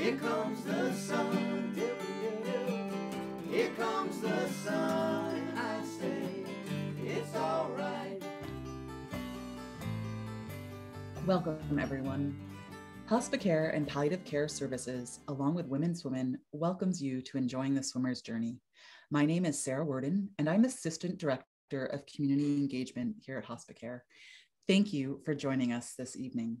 Here comes the sun. Here comes the sun. And I say, it's all right. Welcome, everyone. Hospicare and Palliative Care Services, along with Women Swimmin, welcomes you to enjoying the swimmer's journey. My name is Sarah Worden, and I'm Assistant Director of Community Engagement here at Hospicare. Thank you for joining us this evening.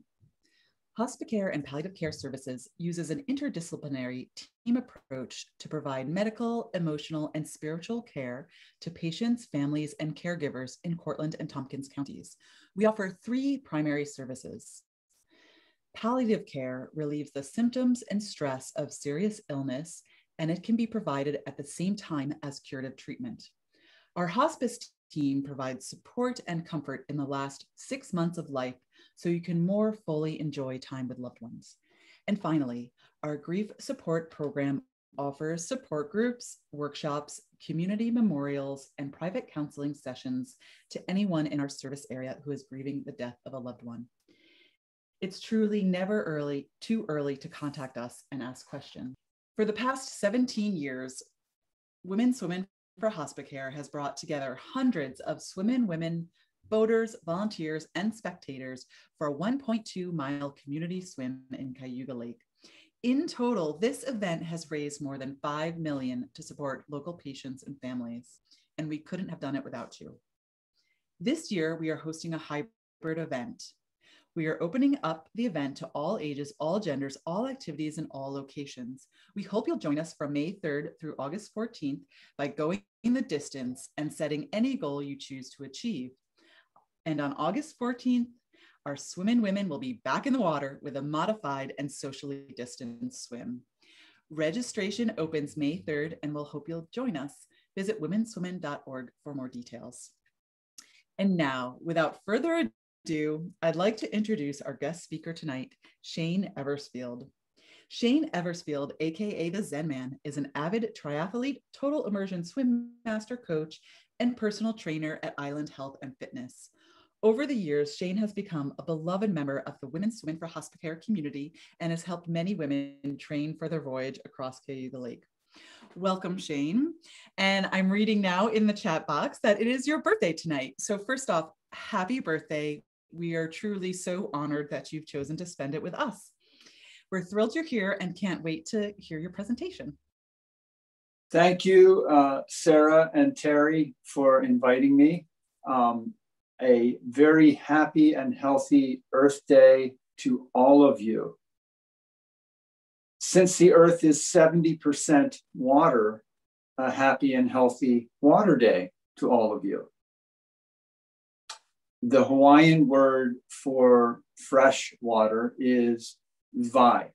Hospicare and Palliative Care Services uses an interdisciplinary team approach to provide medical, emotional, and spiritual care to patients, families, and caregivers in Cortland and Tompkins counties. We offer 3 primary services. Palliative care relieves the symptoms and stress of serious illness, and it can be provided at the same time as curative treatment. Our hospice team provides support and comfort in the last 6 months of life so you can more fully enjoy time with loved ones. And finally, our grief support program offers support groups, workshops, community memorials, and private counseling sessions to anyone in our service area who is grieving the death of a loved one. It's truly never too early to contact us and ask questions. For the past 17 years, Women Swimmin for Hospicare has brought together hundreds of swimmin' women, boaters, volunteers, and spectators for a 1.2-mile community swim in Cayuga Lake. In total, this event has raised more than $5 million to support local patients and families, and we couldn't have done it without you. This year, we are hosting a hybrid event. We are opening up the event to all ages, all genders, all activities, and all locations. We hope you'll join us from May 3rd through August 14th by going the distance and setting any goal you choose to achieve. And on August 14th, our swimmin' women will be back in the water with a modified and socially distanced swim. Registration opens May 3rd, and we'll hope you'll join us. Visit womenswimmin.org for more details. And now, without further ado, I'd like to introduce our guest speaker tonight, Shane Eversfield. Shane Eversfield, aka the Zenman, is an avid triathlete, total immersion swim master coach, and personal trainer at Island Health and Fitness. Over the years, Shane has become a beloved member of the Women Swimmin for Hospicare community and has helped many women train for their voyage across Cayuga Lake. Welcome, Shane. And I'm reading now in the chat box that it is your birthday tonight. So first off, happy birthday. We are truly so honored that you've chosen to spend it with us. We're thrilled you're here and can't wait to hear your presentation. Thank you, Sarah and Terry, for inviting me. A very happy and healthy Earth Day to all of you. Since the Earth is 70% water, a happy and healthy Water Day to all of you. The Hawaiian word for fresh water is vai,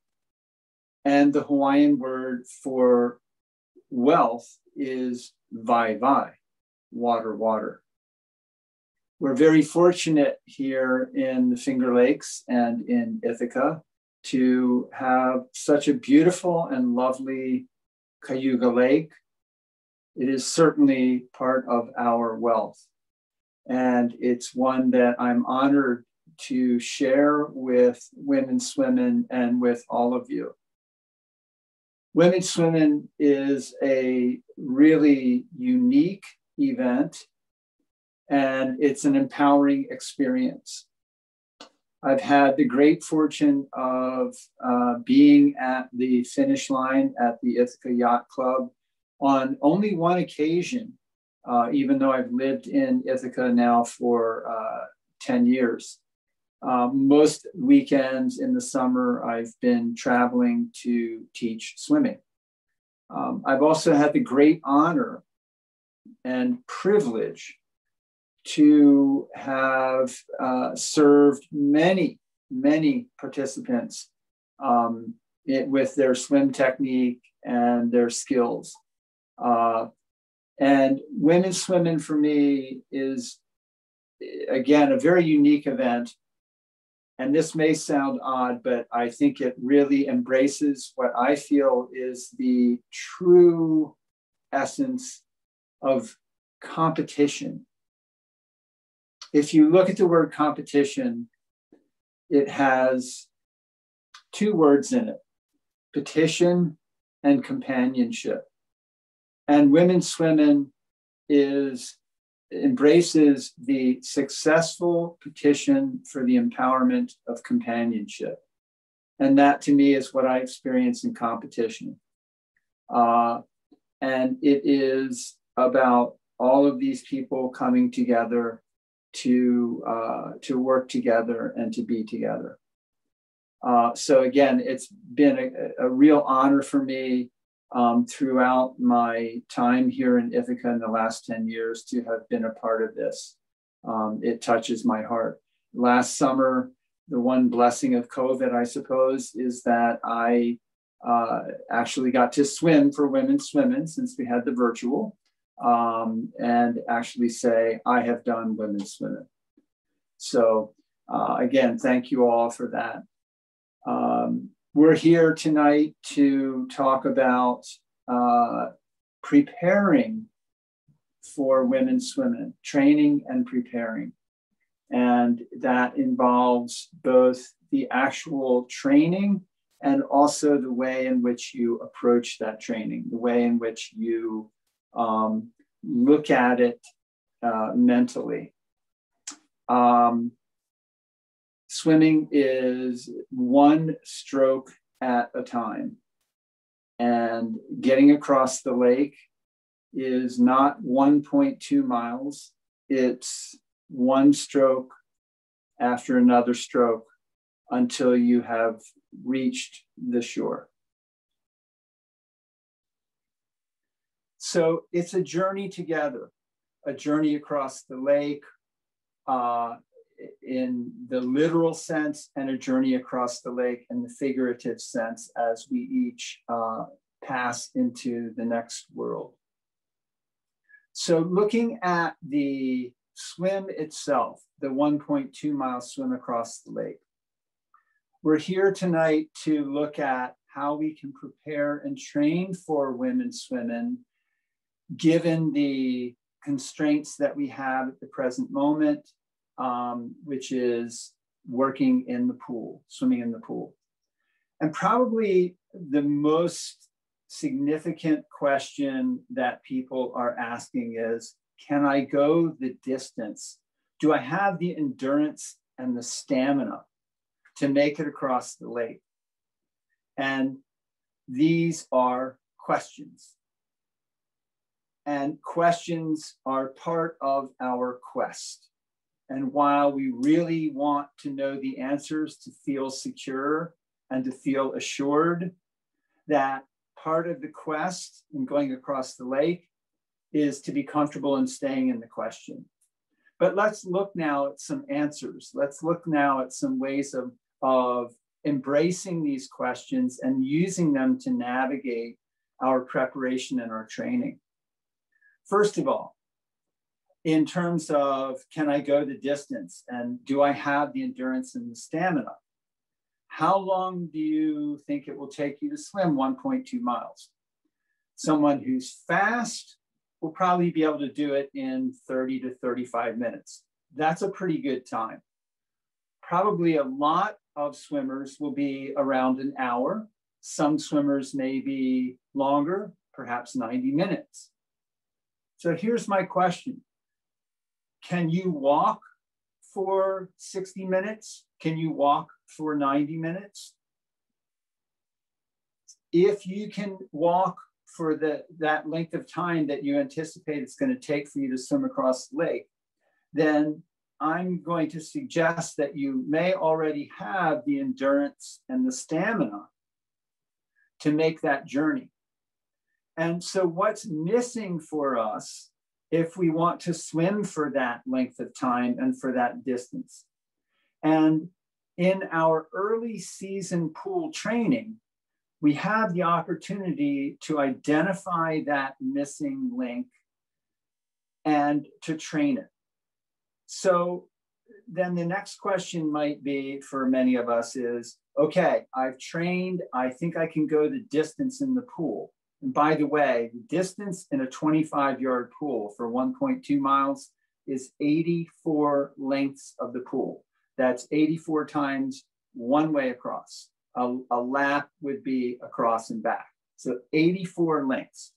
and the Hawaiian word for wealth is vai, water, water. We're very fortunate here in the Finger Lakes and in Ithaca to have such a beautiful and lovely Cayuga Lake. It is certainly part of our wealth. And it's one that I'm honored to share with Women Swimmin and with all of you. Women Swimmin is a really unique event, and it's an empowering experience. I've had the great fortune of being at the finish line at the Ithaca Yacht Club on only one occasion, even though I've lived in Ithaca now for 10 years. Most weekends in the summer, I've been traveling to teach swimming. I've also had the great honor and privilege to have served many, many participants with their swim technique and their skills. And Women Swimmin for me is, again, a very unique event. And this may sound odd, but I think it really embraces what I feel is the true essence of competition. If you look at the word competition, it has 2 words in it, petition, and companionship. And Women Swimmin embraces the successful petition for the empowerment of companionship. And that to me is what I experience in competition. And it is about all of these people coming together to work together and to be together. So again, it's been a real honor for me throughout my time here in Ithaca in the last 10 years to have been a part of this. It touches my heart. Last summer, the one blessing of COVID, I suppose, is that I actually got to swim for Women Swimmin since we had the virtual, and actually say, I have done Women Swimmin. So again, thank you all for that. We're here tonight to talk about preparing for Women Swimmin, training and preparing. And that involves both the actual training and also the way in which you approach that training, the way in which you look at it mentally. Swimming is one stroke at a time. And getting across the lake is not 1.2 miles. It's one stroke after another stroke until you have reached the shore. So it's a journey together, a journey across the lake in the literal sense, and a journey across the lake in the figurative sense as we each pass into the next world. So looking at the swim itself, the 1.2 mile swim across the lake, we're here tonight to look at how we can prepare and train for Women Swimmin, given the constraints that we have at the present moment, which is working in the pool, swimming in the pool. And probably the most significant question that people are asking is, can I go the distance? Do I have the endurance and the stamina to make it across the lake? And these are questions. And questions are part of our quest. And while we really want to know the answers to feel secure and to feel assured, that part of the quest in going across the lake is to be comfortable in staying in the question. But let's look now at some answers. Let's look now at some ways of embracing these questions and using them to navigate our preparation and our training. First of all, in terms of, can I go the distance and do I have the endurance and the stamina? How long do you think it will take you to swim 1.2 miles? Someone who's fast will probably be able to do it in 30 to 35 minutes. That's a pretty good time. Probably a lot of swimmers will be around an hour. Some swimmers may be longer, perhaps 90 minutes. So here's my question. Can you walk for 60 minutes? Can you walk for 90 minutes? If you can walk for that length of time that you anticipate it's going to take for you to swim across the lake, then I'm going to suggest that you may already have the endurance and the stamina to make that journey. And so what's missing for us if we want to swim for that length of time and for that distance? And in our early season pool training, we have the opportunity to identify that missing link and to train it. So then the next question might be for many of us is, okay, I've trained, I think I can go the distance in the pool. And by the way, the distance in a 25-yard pool for 1.2 miles is 84 lengths of the pool. That's 84 times one way across. A lap would be across and back. So 84 lengths.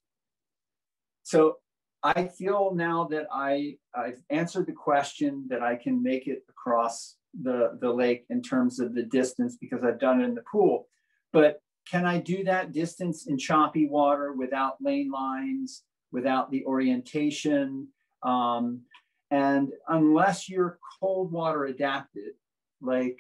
So I feel now that I've answered the question that I can make it across the lake in terms of the distance because I've done it in the pool. But can I do that distance in choppy water without lane lines, without the orientation? And unless you're cold water adapted, like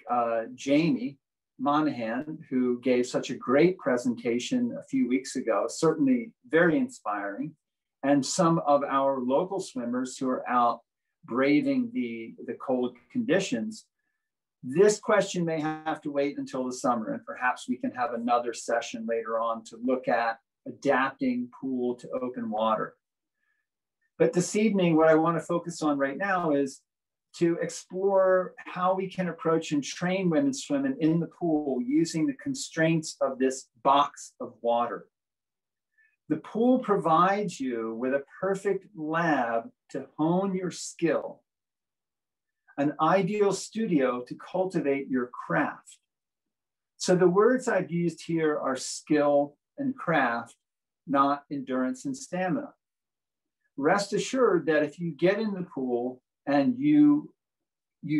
Jamie Monahan, who gave such a great presentation a few weeks ago, certainly very inspiring, and some of our local swimmers who are out braving the cold conditions, this question may have to wait until the summer, and perhaps we can have another session later on to look at adapting pool to open water. But this evening, what I want to focus on right now is to explore how we can approach and train women swimming in the pool using the constraints of this box of water. The pool provides you with a perfect lab to hone your skill, an ideal studio to cultivate your craft. So the words I've used here are skill and craft, not endurance and stamina. Rest assured that if you get in the pool and you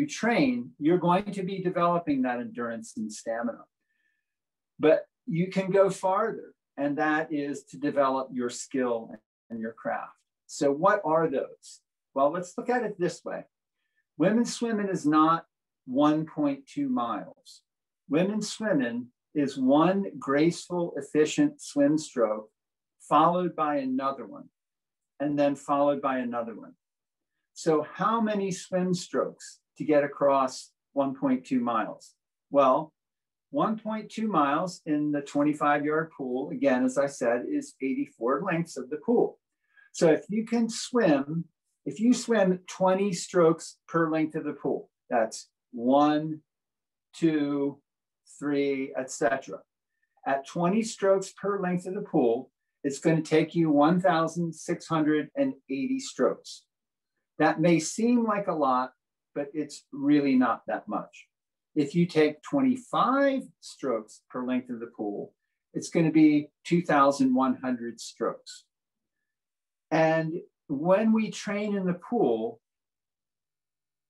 train, you're going to be developing that endurance and stamina. But you can go farther, and that is to develop your skill and your craft. So what are those? Well, let's look at it this way. Women swimming is not 1.2 miles. Women swimming is one graceful, efficient swim stroke, followed by another one, and then followed by another one. So how many swim strokes to get across 1.2 miles? Well, 1.2 miles in the 25-yard pool, again, as I said, is 84 lengths of the pool. So if you can swim, if you swim 20 strokes per length of the pool, that's 1, 2, 3, etc. At 20 strokes per length of the pool, it's going to take you 1,680 strokes. That may seem like a lot, but it's really not that much. If you take 25 strokes per length of the pool, it's going to be 2,100 strokes. And when we train in the pool,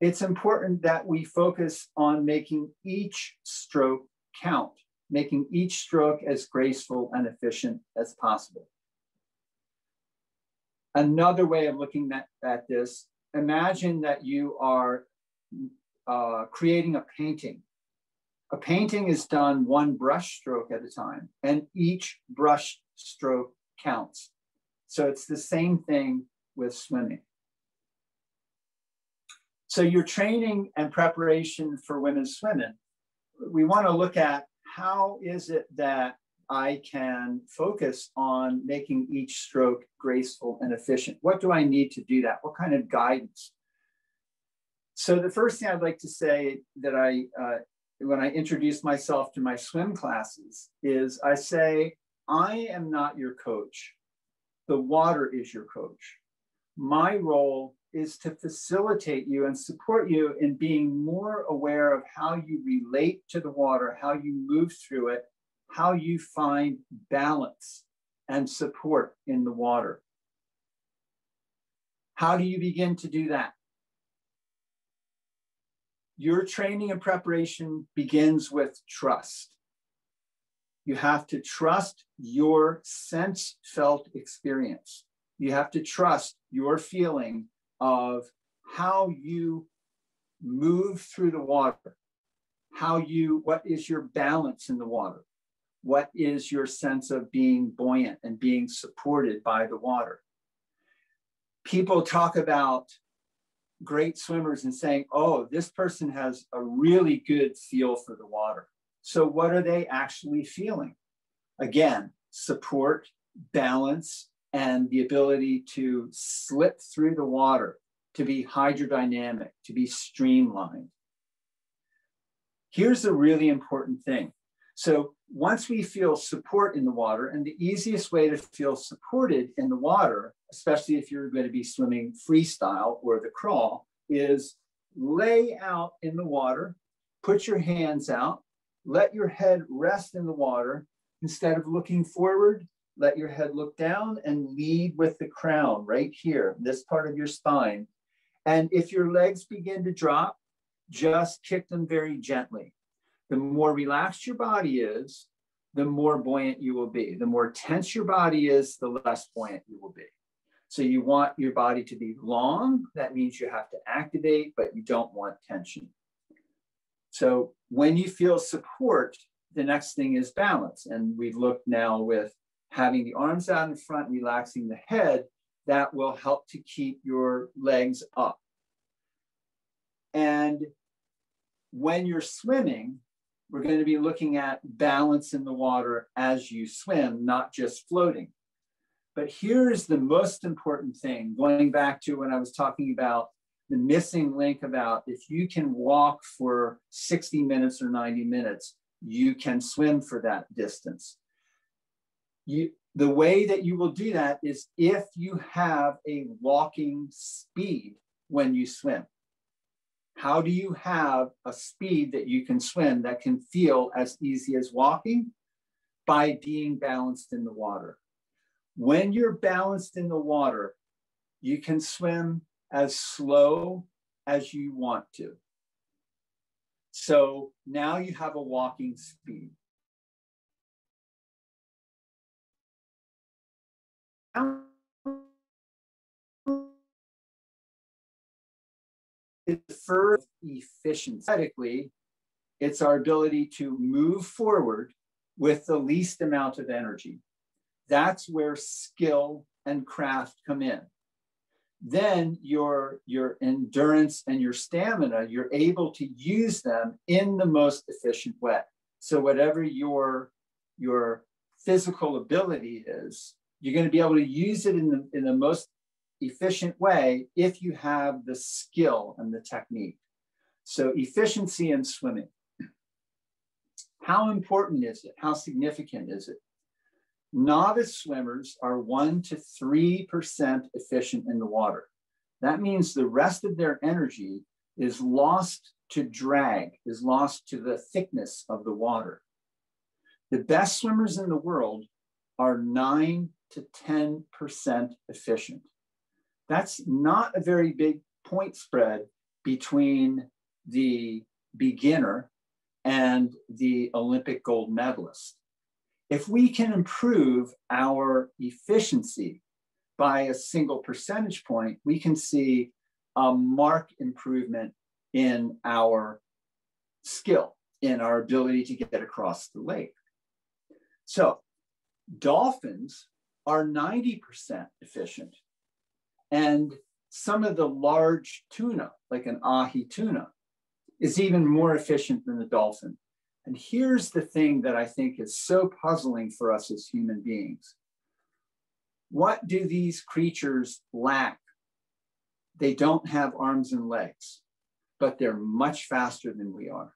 it's important that we focus on making each stroke count, making each stroke as graceful and efficient as possible. Another way of looking at this, imagine that you are creating a painting. A painting is done one brush stroke at a time, and each brush stroke counts. So it's the same thing with swimming. So your training and preparation for women swimming, we want to look at how is it that I can focus on making each stroke graceful and efficient? What do I need to do that? What kind of guidance? So the first thing I'd like to say that when I introduce myself to my swim classes is I say, I am not your coach. The water is your coach. My role is to facilitate you and support you in being more aware of how you relate to the water, how you move through it, how you find balance and support in the water. How do you begin to do that? Your training and preparation begins with trust. You have to trust your sense-felt experience. You have to trust your feeling of how you move through the water, what is your balance in the water? What is your sense of being buoyant and being supported by the water? People talk about great swimmers and saying, oh, this person has a really good feel for the water. So what are they actually feeling? Again, support, balance, and the ability to slip through the water, to be hydrodynamic, to be streamlined. Here's a really important thing. So once we feel support in the water, and the easiest way to feel supported in the water, especially if you're going to be swimming freestyle or the crawl, is lay out in the water, put your hands out, let your head rest in the water. Instead of looking forward, let your head look down and lead with the crown right here, this part of your spine. And if your legs begin to drop, just kick them very gently. The more relaxed your body is, the more buoyant you will be. The more tense your body is, the less buoyant you will be. So you want your body to be long. That means you have to activate, but you don't want tension. So when you feel support, the next thing is balance. And we've looked now with having the arms out in front, relaxing the head, that will help to keep your legs up. And when you're swimming, we're going to be looking at balance in the water as you swim, not just floating. But here's the most important thing, going back to when I was talking about the missing link about if you can walk for 60 minutes or 90 minutes, you can swim for that distance. The way that you will do that is if you have a walking speed when you swim. How do you have a speed that you can swim that can feel as easy as walking? By being balanced in the water. When you're balanced in the water, you can swim as slow as you want to. So now you have a walking speed. It's for efficiency. It's our ability to move forward with the least amount of energy. That's where skill and craft come in. Then your endurance and your stamina, you're able to use them in the most efficient way. So whatever your physical ability is, you're going to be able to use it in the most efficient way if you have the skill and the technique. So efficiency in swimming. How important is it? How significant is it? Novice swimmers are 1% to 3% efficient in the water. That means the rest of their energy is lost to drag, is lost to the thickness of the water. The best swimmers in the world are 9 to 10% efficient. That's not a very big point spread between the beginner and the Olympic gold medalist. If we can improve our efficiency by a single percentage point, we can see a marked improvement in our skill, in our ability to get across the lake. So dolphins are 90% efficient. And some of the large tuna, like an ahi tuna, is even more efficient than the dolphin. And here's the thing that I think is so puzzling for us as human beings. What do these creatures lack? They don't have arms and legs, but they're much faster than we are.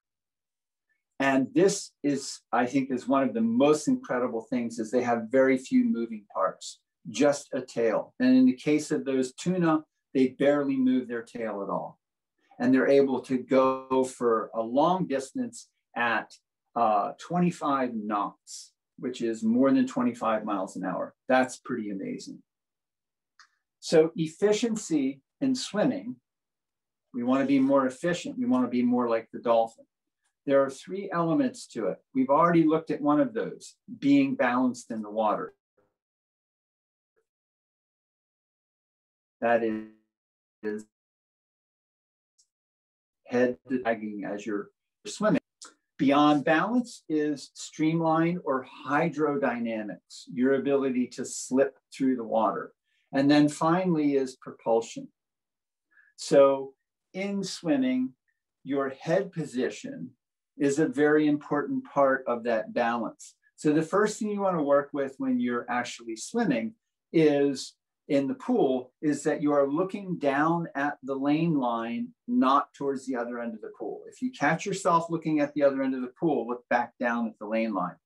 And this is, I think, is one of the most incredible things is they have very few moving parts, just a tail. And in the case of those tuna, they barely move their tail at all. And they're able to go for a long distance at 25 knots, which is more than 25 miles an hour. That's pretty amazing. So efficiency in swimming, we want to be more efficient. We want to be more like the dolphin. There are 3 elements to it. We've already looked at one of those, being balanced in the water. That is head dragging as you're swimming. Beyond balance is streamline or hydrodynamics, your ability to slip through the water. And then finally is propulsion. So in swimming, your head position is a very important part of that balance. So the first thing you want to work with when you're actually swimming is in the pool is that you are looking down at the lane line, not towards the other end of the pool. If you catch yourself looking at the other end of the pool, look back down at the lane line.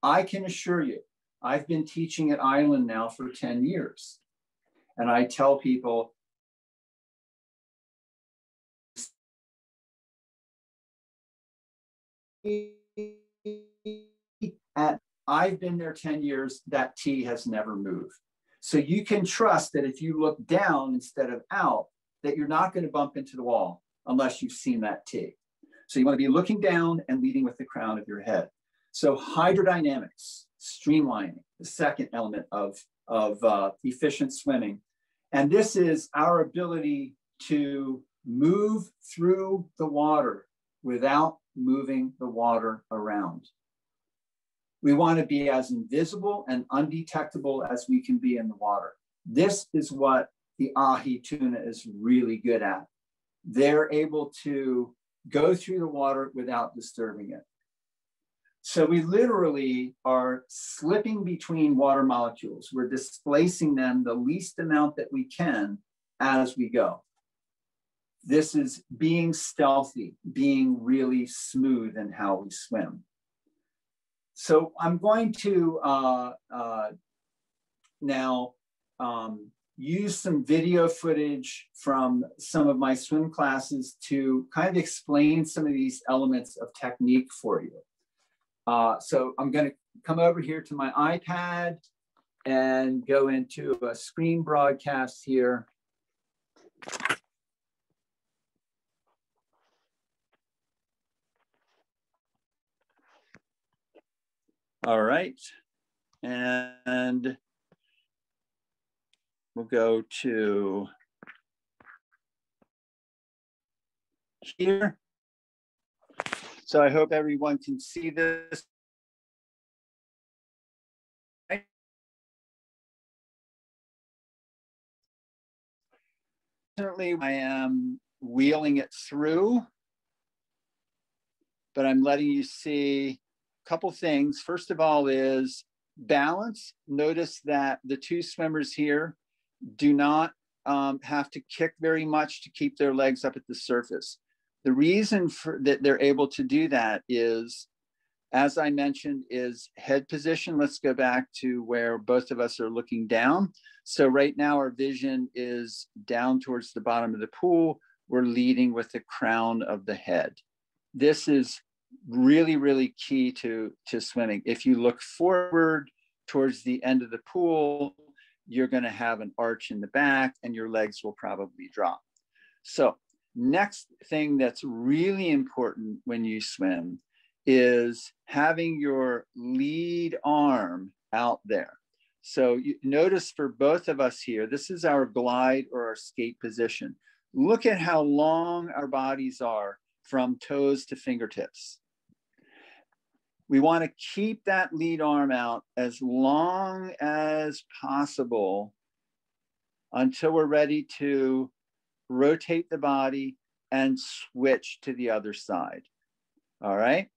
I can assure you, I've been teaching at Island now for 10 years. And I tell people, I've been there 10 years, that T has never moved. So you can trust that if you look down instead of out, that you're not going to bump into the wall unless you've seen that T. So you want to be looking down and leading with the crown of your head. So hydrodynamics, streamlining, the second element of efficient swimming. And this is our ability to move through the water without moving the water around. We want to be as invisible and undetectable as we can be in the water. This is what the ahi tuna is really good at. They're able to go through the water without disturbing it. So we literally are slipping between water molecules. We're displacing them the least amount that we can as we go. This is being stealthy, being really smooth in how we swim. So I'm going to now use some video footage from some of my swim classes to kind of explain some of these elements of technique for you. So I'm going to come over here to my iPad and go into a screen broadcast here. All right, and we'll go to here. So I hope everyone can see this. Certainly, I am wheeling it through, but I'm letting you see a couple things. First of all is balance. Notice that the two swimmers here do not have to kick very much to keep their legs up at the surface. The reason that they're able to do that is, as I mentioned, is head position. Let's go back to where both of us are looking down. So right now our vision is down towards the bottom of the pool. We're leading with the crown of the head. This is really, really key to swimming. If you look forward towards the end of the pool, you're going to have an arch in the back and your legs will probably drop. So next thing that's really important when you swim is having your lead arm out there. So you notice for both of us here, this is our glide or our skate position. Look at how long our bodies are from toes to fingertips. We want to keep that lead arm out as long as possible until we're ready to rotate the body and switch to the other side. All right.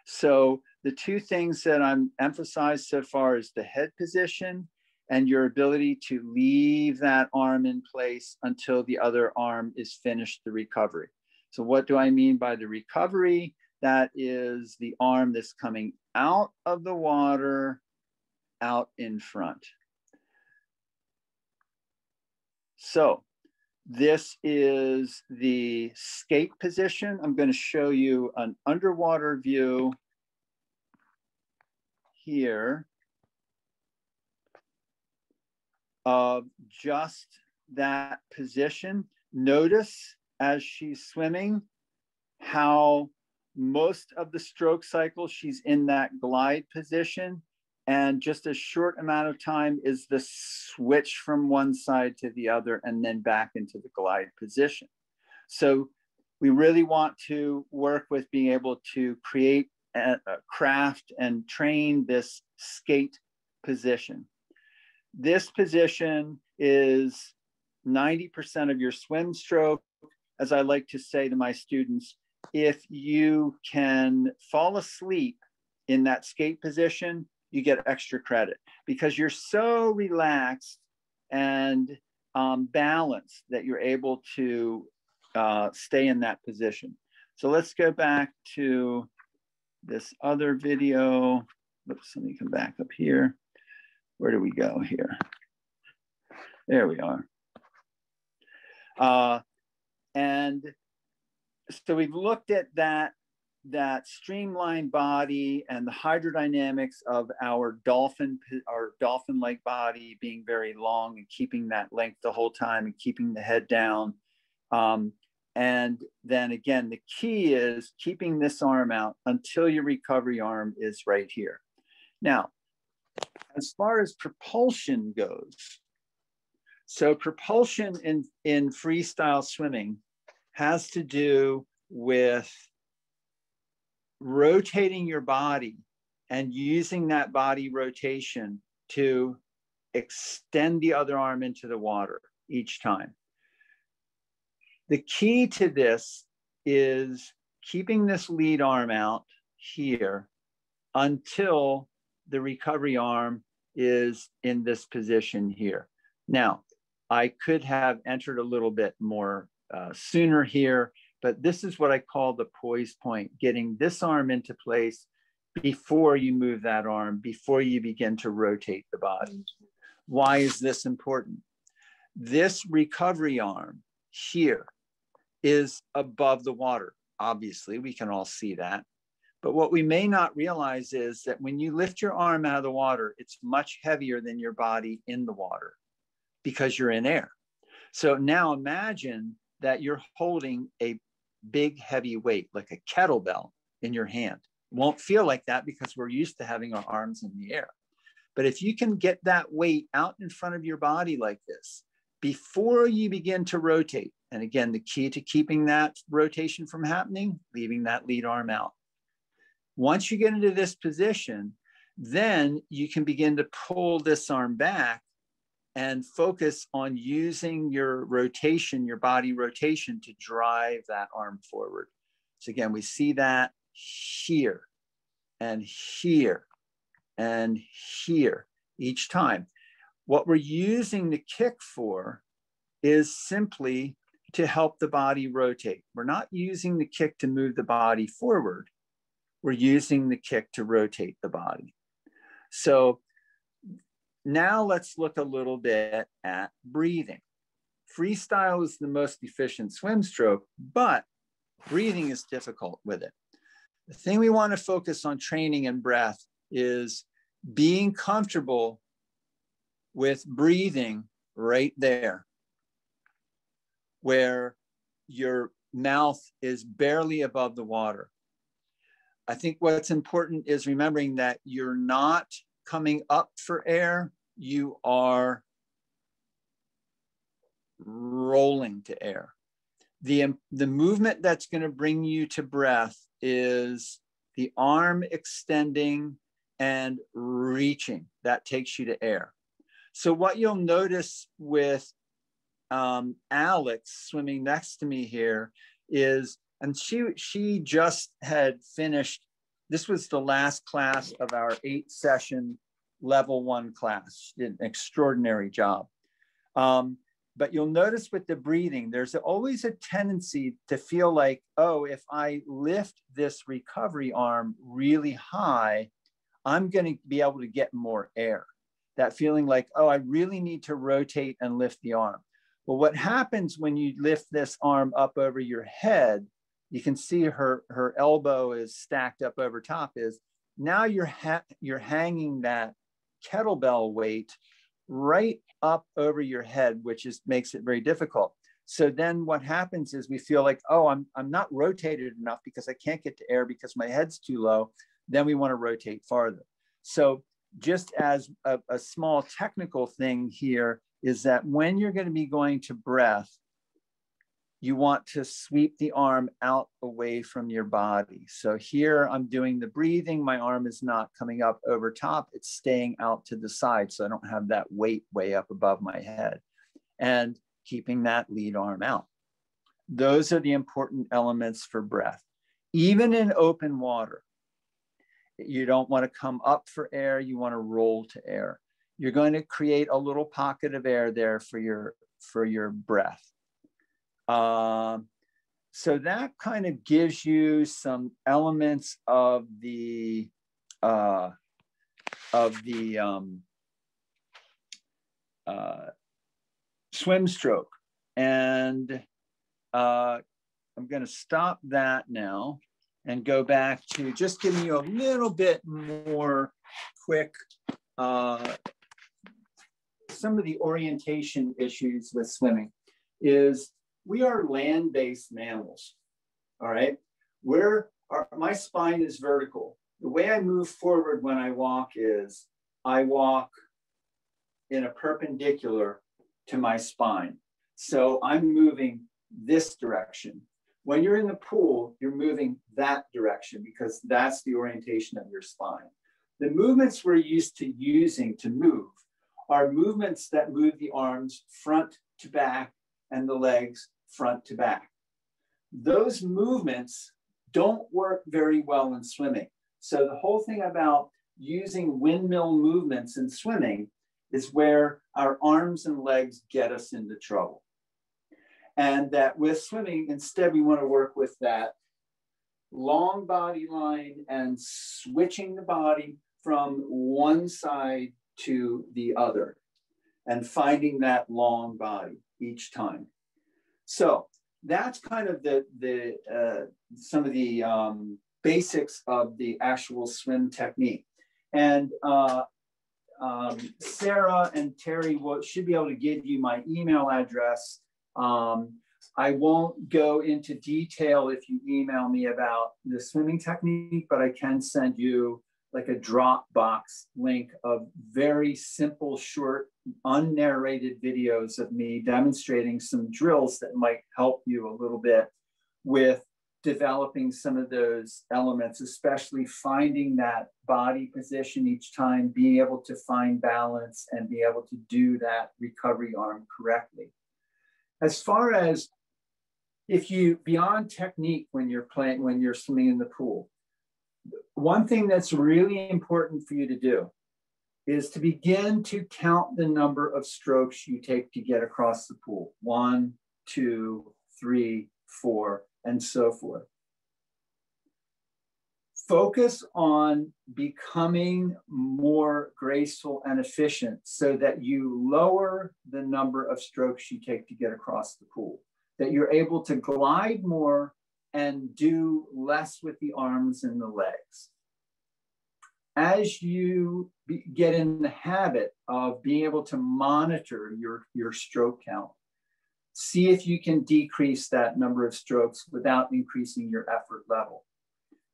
So the two things that I'm emphasized so far is the head position and your ability to leave that arm in place until the other arm is finished the recovery. So what do I mean by the recovery? That is the arm that's coming out of the water, out in front. So this is the skate position. I'm going to show you an underwater view here of just that position. Notice as she's swimming how most of the stroke cycle she's in that glide position, and just a short amount of time is the switch from one side to the other and then back into the glide position. So we really want to work with being able to create a craft and train this skate position. This position is 90% of your swim stroke. As I like to say to my students, if you can fall asleep in that skate position, you get extra credit because you're so relaxed and balanced that you're able to stay in that position. So let's go back to this other video. Oops, let me come back up here. Where do we go here? There we are. And so we've looked at that that streamlined body and the hydrodynamics of our dolphin-like body being very long and keeping that length the whole time and keeping the head down. And then again, the key is keeping this arm out until your recovery arm is right here. Now, as far as propulsion goes, so propulsion in freestyle swimming has to do with rotating your body and using that body rotation to extend the other arm into the water each time. The key to this is keeping this lead arm out here until the recovery arm is in this position here. Now, I could have entered a little bit more sooner here, but this is what I call the poise point, getting this arm into place before you move that arm, before you begin to rotate the body. Why is this important? This recovery arm here is above the water. Obviously, we can all see that. But what we may not realize is that when you lift your arm out of the water, it's much heavier than your body in the water because you're in air. So now imagine that you're holding a big heavy weight like a kettlebell in your hand. It won't feel like that because we're used to having our arms in the air. But if you can get that weight out in front of your body like this, before you begin to rotate, and again, the key to keeping that rotation from happening, leaving that lead arm out. Once you get into this position, then you can begin to pull this arm back and focus on using your rotation, your body rotation, to drive that arm forward. So again, we see that here and here and here each time. What we're using the kick for is simply to help the body rotate. We're not using the kick to move the body forward. We're using the kick to rotate the body. So now let's look a little bit at breathing. Freestyle is the most efficient swim stroke, but breathing is difficult with it. The thing we want to focus on training and breath is being comfortable with breathing right there, where your mouth is barely above the water. I think what's important is remembering that you're not coming up for air, you are rolling to air. The movement that's going to bring you to breath is the arm extending and reaching. That takes you to air. So what you'll notice with Alex swimming next to me here is, and she just had finished, this was the last class of our 8-session level 1 class. She did an extraordinary job. But you'll notice with the breathing, there's always a tendency to feel like, oh, if I lift this recovery arm really high, I'm going to be able to get more air. That feeling like, oh, I really need to rotate and lift the arm. Well, what happens when you lift this arm up over your head, you can see her elbow is stacked up over top, is now you're hanging that kettlebell weight right up over your head, which makes it very difficult. So then what happens is we feel like, oh, I'm not rotated enough because I can't get to air because my head's too low. Then we want to rotate farther. So just as a small technical thing here is that when you're going to be going to breath, you want to sweep the arm out away from your body. So here I'm doing the breathing. My arm is not coming up over top. It's staying out to the side. So I don't have that weight way up above my head, and keeping that lead arm out. Those are the important elements for breath. Even in open water, you don't want to come up for air. You want to roll to air. You're going to create a little pocket of air there for your breath. So that kind of gives you some elements of the swim stroke. And I'm going to stop that now. and go back to just giving you a little bit more quick, some of the orientation issues with swimming is we are land-based mammals, all right? My spine is vertical. The way I move forward when I walk is I walk in a perpendicular to my spine. So I'm moving this direction. When you're in the pool, you're moving that direction because that's the orientation of your spine. The movements we're used to using to move are movements that move the arms front to back and the legs front to back. Those movements don't work very well in swimming. So the whole thing about using windmill movements in swimming is where our arms and legs get us into trouble. And that with swimming, instead, we want to work with that long body line and switching the body from one side to the other and finding that long body each time. So that's kind of some of the basics of the actual swim technique. And Sarah and Terry should be able to give you my email address. I won't go into detail if you email me about the swimming technique, but I can send you like a Dropbox link of very simple, short, unnarrated videos of me demonstrating some drills that might help you a little bit with developing some of those elements, especially finding that body position each time, being able to find balance and be able to do that recovery arm correctly. As far as beyond technique when you're swimming in the pool, one thing that's really important for you to do is to begin to count the number of strokes you take to get across the pool. 1, 2, 3, 4, and so forth. Focus on becoming more graceful and efficient so that you lower the number of strokes you take to get across the pool, that you're able to glide more and do less with the arms and the legs. As you get in the habit of being able to monitor your stroke count, see if you can decrease that number of strokes without increasing your effort level.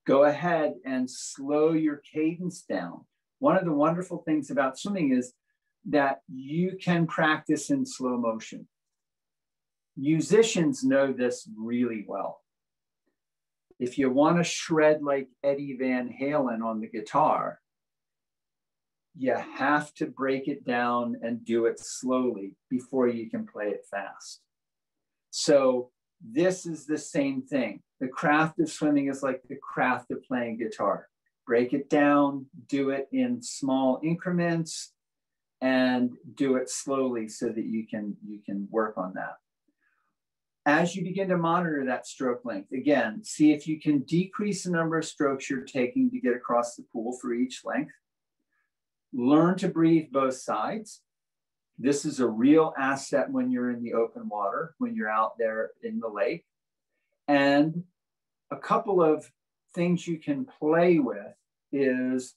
Go ahead and slow your cadence down. One of the wonderful things about swimming is that you can practice in slow motion. Musicians know this really well. If you want to shred like Eddie Van Halen on the guitar, you have to break it down and do it slowly before you can play it fast. So this is the same thing. The craft of swimming is like the craft of playing guitar. Break it down, do it in small increments, and do it slowly so that you can work on that. As you begin to monitor that stroke length, again, see if you can decrease the number of strokes you're taking to get across the pool for each length. Learn to breathe both sides. This is a real asset when you're in the open water, when you're out there in the lake. And a couple of things you can play with is,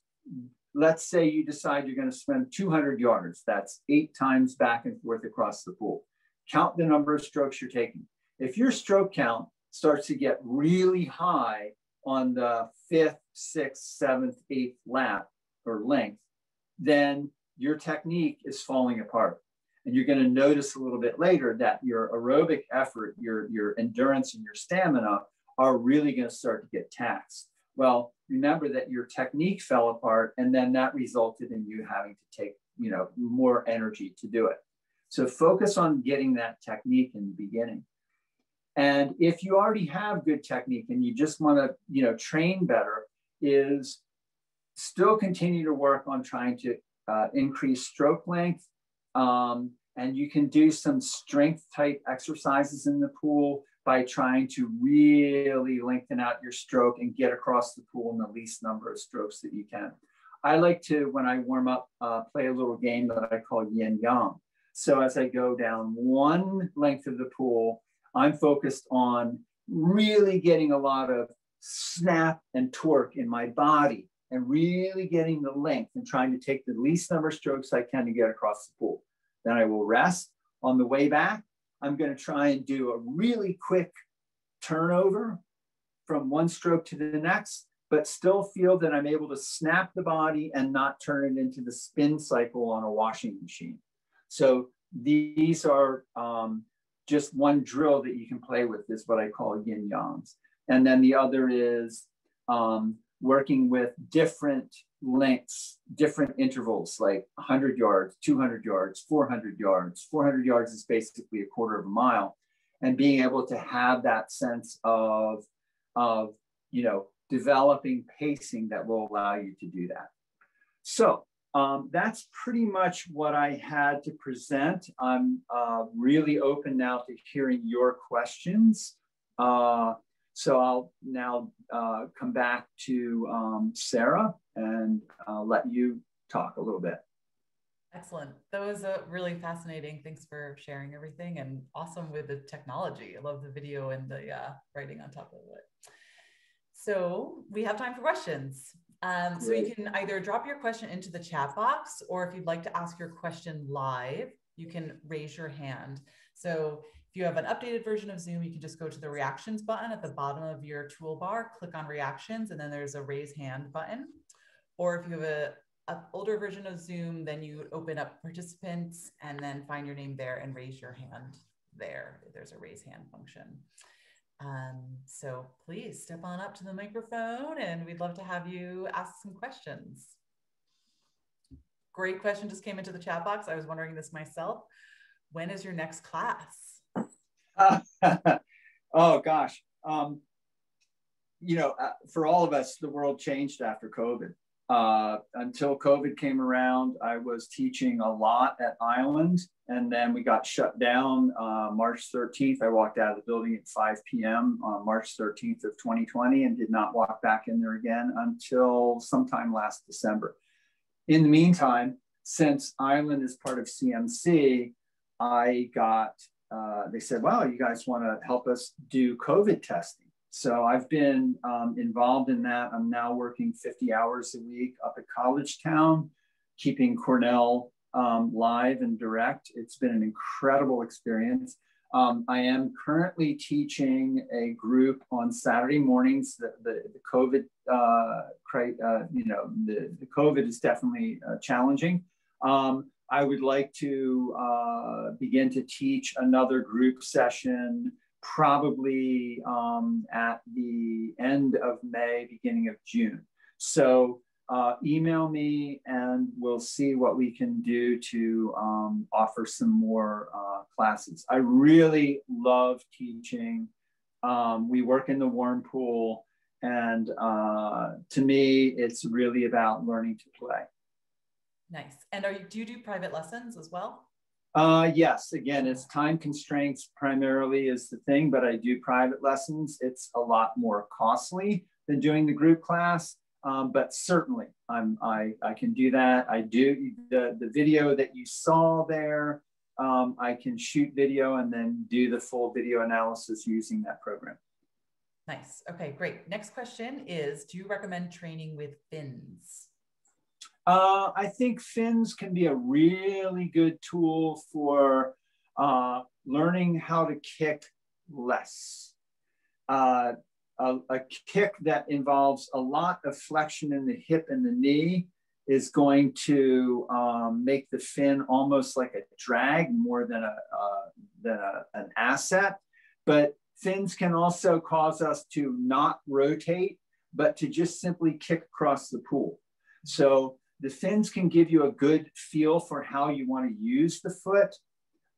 let's say you decide you're going to swim 200 yards. That's 8 times back and forth across the pool. Count the number of strokes you're taking. If your stroke count starts to get really high on the 5th, 6th, 7th, 8th lap or length, then your technique is falling apart. And you're going to notice a little bit later that your aerobic effort, your endurance and your stamina are really going to start to get taxed. Well, remember that your technique fell apart, and then that resulted in you having to take, more energy to do it. So focus on getting that technique in the beginning. And if you already have good technique and you just want to, train better, is still continue to work on trying to increase stroke length. And you can do some strength type exercises in the pool by trying to really lengthen out your stroke and get across the pool in the least number of strokes that you can. I like to, when I warm up, play a little game that I call yin yang. So as I go down one length of the pool, I'm focused on really getting a lot of snap and torque in my body and really getting the length and trying to take the least number of strokes I can to get across the pool. Then I will rest. On the way back, I'm going to try and do a really quick turnover from one stroke to the next, but still feel that I'm able to snap the body and not turn it into the spin cycle on a washing machine. So these are just one drill that you can play with, is what I call yin yangs. And then the other is working with different lengths, different intervals, like 100 yards, 200 yards, 400 yards. 400 yards is basically a quarter of a mile. And being able to have that sense of you know, developing pacing that will allow you to do that. So that's pretty much what I had to present. I'm really open now to hearing your questions. So I'll now come back to Sarah and let you talk a little bit. Excellent. That was really fascinating. Thanks for sharing everything, and awesome with the technology. I love the video and the writing on top of it. So we have time for questions. So you can either drop your question into the chat box, or if you'd like to ask your question live, you can raise your hand. So if you have an updated version of Zoom, you can just go to the reactions button at the bottom of your toolbar, click on reactions, and then there's a raise hand button. Or if you have an older version of Zoom, then you open up participants and then find your name there and raise your hand there. There's a raise hand function. So please step on up to the microphone and we'd love to have you ask some questions. Great question just came into the chat box. I was wondering this myself. When is your next class? Oh gosh. You know, for all of us, the world changed after COVID. Until COVID came around, I was teaching a lot at Island, and then we got shut down March 13th. I walked out of the building at 5 p.m. on March 13th of 2020 and did not walk back in there again until sometime last December. In the meantime, since Island is part of CMC, I got, they said, wow, you guys want to help us do COVID testing. So I've been involved in that. I'm now working 50 hours a week up at College Town, keeping Cornell live and direct. It's been an incredible experience. I am currently teaching a group on Saturday mornings. The COVID, you know, the COVID is definitely challenging. I would like to begin to teach another group session probably at the end of May, beginning of June. So email me and we'll see what we can do to offer some more classes. I really love teaching. We work in the warm pool, and to me, it's really about learning to play. Nice. And do you do private lessons as well? Yes, again, it's time constraints primarily is the thing, but I do private lessons. It's a lot more costly than doing the group class, but certainly I can do that. I do the video that you saw there. I can shoot video and then do the full video analysis using that program. Nice. Okay, great. Next question is, do you recommend training with fins? I think fins can be a really good tool for learning how to kick less. A kick that involves a lot of flexion in the hip and the knee is going to make the fin almost like a drag more than an asset. But fins can also cause us to not rotate, but to just simply kick across the pool. So the fins can give you a good feel for how you want to use the foot.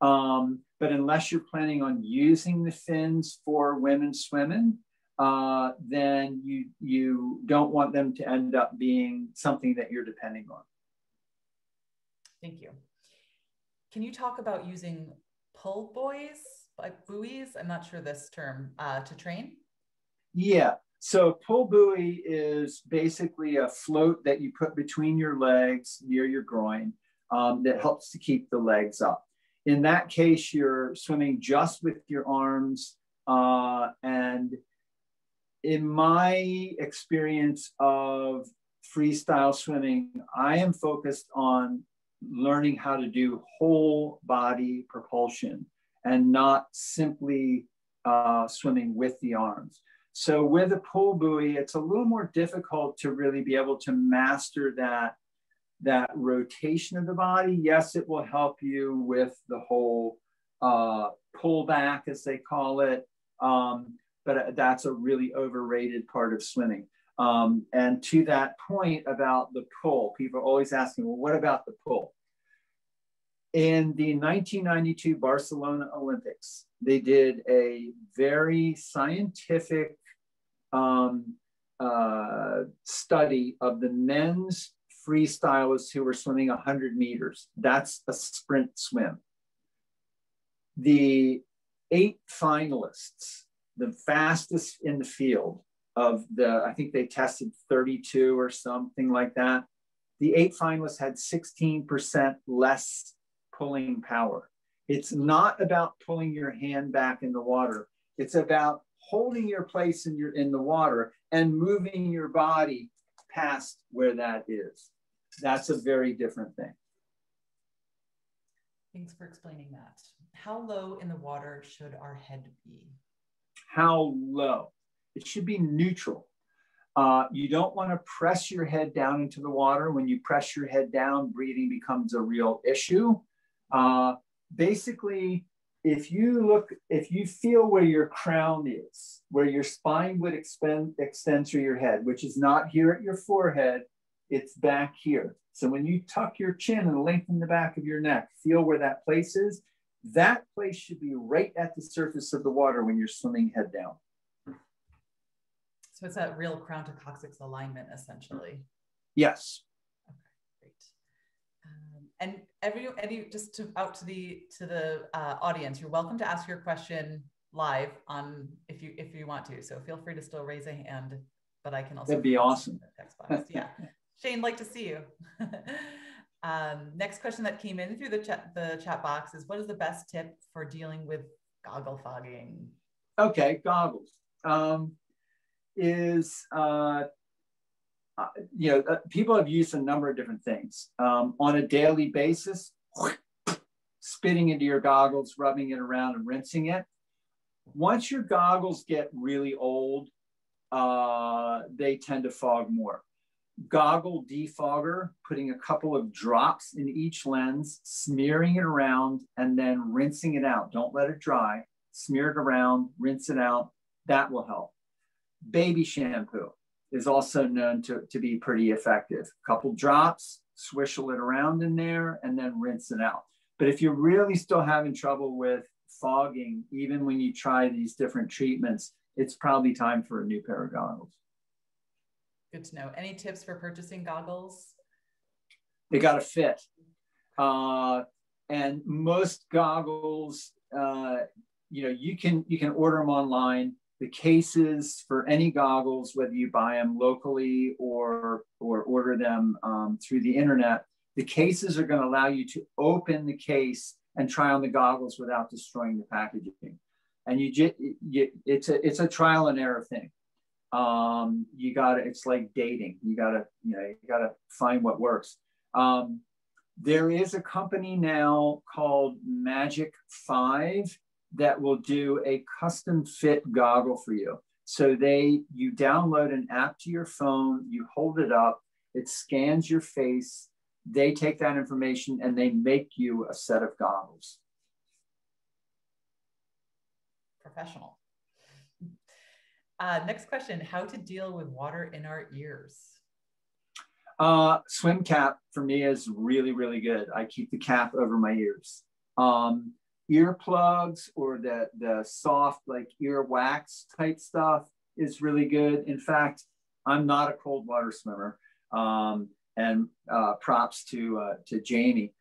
But unless you're planning on using the fins for women swimming, then you don't want them to end up being something that you're depending on. Thank you. Can you talk about using pull buoys, like buoys? I'm not sure this term, to train? Yeah. So pull buoy is basically a float that you put between your legs near your groin that helps to keep the legs up. In that case, you're swimming just with your arms, and in my experience of freestyle swimming, I am focused on learning how to do whole body propulsion and not simply swimming with the arms. So with a pull buoy, it's a little more difficult to really be able to master that rotation of the body. Yes, it will help you with the whole pullback, as they call it, but that's a really overrated part of swimming. And to that point about the pull, people are always asking, well, what about the pull? In the 1992 Barcelona Olympics, they did a very scientific study of the men's freestylists who were swimming 100 meters. That's a sprint swim. The 8 finalists, the fastest in the field of I think they tested 32 or something like that. The 8 finalists had 16% less pulling power. It's not about pulling your hand back in the water. It's about holding your place in the water and moving your body past where that is. That's a very different thing. Thanks for explaining that. How low in the water should our head be? How low? It should be neutral. You don't want to press your head down into the water. When you press your head down, breathing becomes a real issue. Basically, if you feel where your crown is, where your spine would extend through your head, which is not here at your forehead, it's back here. So when you tuck your chin and lengthen the back of your neck, feel where that place is. That place should be right at the surface of the water when you're swimming head down. So it's that real crown to coccyx alignment, essentially. Yes. Okay, great. And just out to the audience, you're welcome to ask your question live on if you want to. So feel free to still raise a hand, but I can also. That'd be awesome. Text box. Yeah, Shane, like to see you. Next question that came in through the chat box is, what is the best tip for dealing with goggle fogging? Okay, goggles. People have used a number of different things on a daily basis. Spitting into your goggles, rubbing it around and rinsing it. Once your goggles get really old, they tend to fog more. Goggle defogger, putting a couple of drops in each lens, smearing it around, and then rinsing it out. Don't let it dry. Smear it around, rinse it out. That will help. Baby shampoo is also known to be pretty effective. A couple drops, swishel it around in there, and then rinse it out. But if you're really still having trouble with fogging, even when you try these different treatments, it's probably time for a new pair of goggles. Good to know. Any tips for purchasing goggles? They got to fit. And most goggles, you can order them online. The cases for any goggles, whether you buy them locally or order them through the internet, the cases are going to allow you to open the case and try on the goggles without destroying the packaging. And it's a trial and error thing. It's like dating. You gotta find what works. There is a company now called Magic 5 that will do a custom fit goggle for you. So you download an app to your phone, you hold it up, it scans your face, they take that information and they make you a set of goggles. Professional. Next question, how to deal with water in our ears? Swim cap for me is really, really good. I keep the cap over my ears. Earplugs or the soft like ear wax type stuff is really good. In fact, I'm not a cold water swimmer, and props to Jamie.